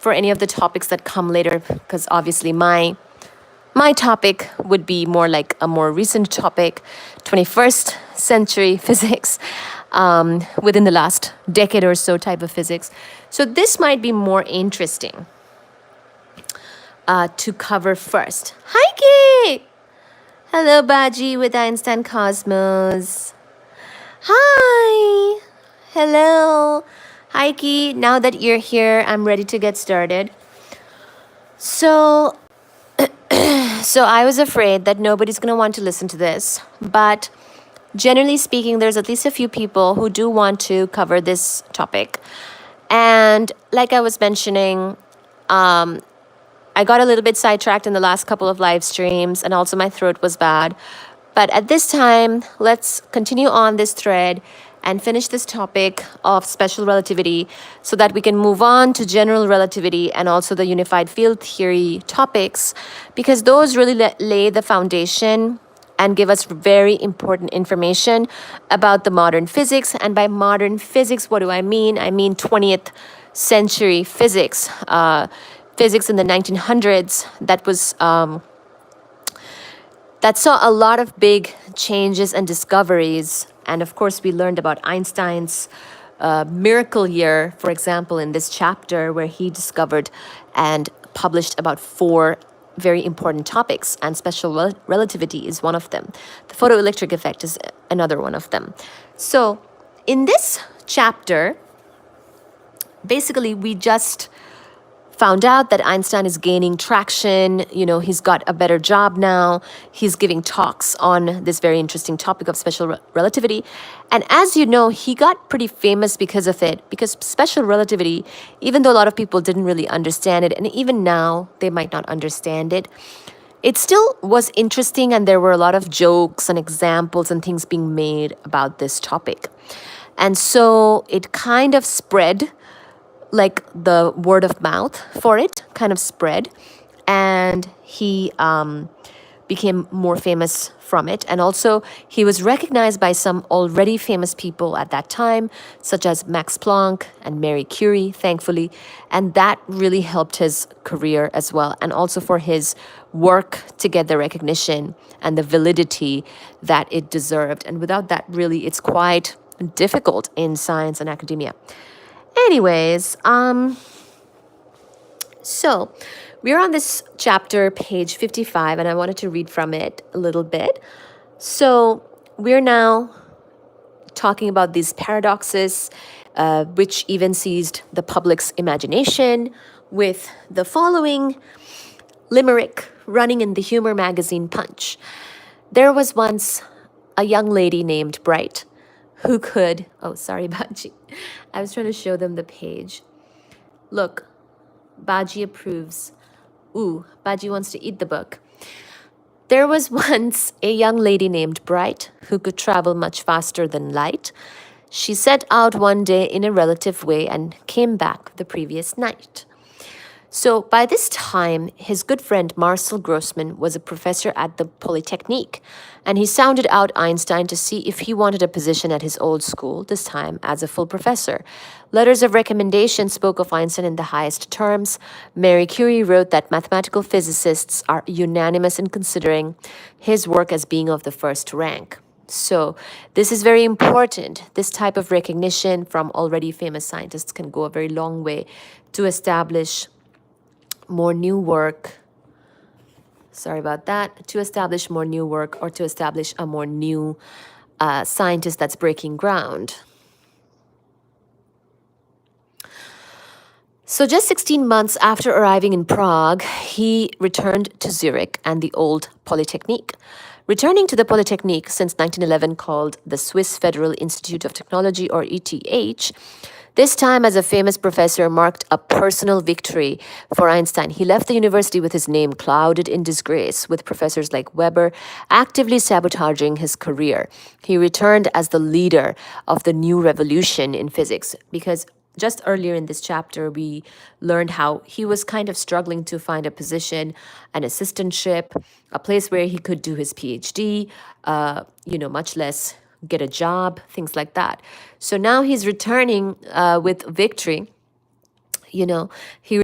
for any of the topics that come later, because obviously my topic would be more like a more recent topic, 21st century physics, within the last decade or so type of physics. So this might be more interesting to cover first. Hi, Kate! Hello, Baji with Einstein Cosmos. Hi! Hello! Hi, Ki. Now that you're here, I'm ready to get started. So I was afraid that nobody's going to want to listen to this, but generally speaking, there's at least a few people who do want to cover this topic. And like I was mentioning, I got a little bit sidetracked in the last couple of live streams, and also my throat was bad. But at this time, let's continue on this thread and finish this topic of special relativity so that we can move on to general relativity and also the unified field theory topics, because those really lay the foundation and give us very important information about the modern physics. And by modern physics, what do I mean? I mean 20th century physics, physics in the 1900s that was that saw a lot of big changes and discoveries. And of course, we learned about Einstein's miracle year, for example, in this chapter, where he discovered and published about 4 very important topics, and special relativity is one of them. The photoelectric effect is another one of them. So in this chapter, basically, we just found out that Einstein is gaining traction. You know, he's got a better job now. He's giving talks on this very interesting topic of special relativity. And as you know, he got pretty famous because of it, because special relativity, even though a lot of people didn't really understand it, and even now they might not understand it, it still was interesting, and there were a lot of jokes and examples and things being made about this topic. And so it kind of spread, like the word of mouth for it kind of spread, and he became more famous from it. And also he was recognized by some already famous people at that time, such as Max Planck and Marie Curie, thankfully. And that really helped his career as well, and also for his work to get the recognition and the validity that it deserved. And without that, really, it's quite difficult in science and academia. Anyways, so we're on this chapter, page 55, and I wanted to read from it a little bit. So we're now talking about these paradoxes, which even seized the public's imagination, with the following limerick running in the humor magazine Punch. There was once a young lady named Bright who could... Oh, sorry, Baji. I was trying to show them the page. Look, Baji approves. Ooh, Baji wants to eat the book. There was once a young lady named Bright who could travel much faster than light. She set out one day in a relative way and came back the previous night. So by this time, his good friend Marcel Grossman was a professor at the Polytechnique, and he sounded out Einstein to see if he wanted a position at his old school, this time as a full professor. Letters of recommendation spoke of Einstein in the highest terms. Marie Curie wrote that mathematical physicists are unanimous in considering his work as being of the first rank. So this is very important. This type of recognition from already famous scientists can go a very long way to establish more new work. Sorry about that. To establish more new work, or to establish a more new scientist that's breaking ground. So just 16 months after arriving in Prague, he returned to Zurich and the old Polytechnique. Returning to the Polytechnique since 1911, called the Swiss Federal Institute of Technology, or ETH, this time as a famous professor, marked a personal victory for Einstein. He left the university with his name clouded in disgrace, with professors like Weber actively sabotaging his career. He returned as the leader of the new revolution in physics, because just earlier in this chapter, we learned how he was kind of struggling to find a position, an assistantship, a place where he could do his PhD, much less get a job, things like that. So now he's returning with victory. He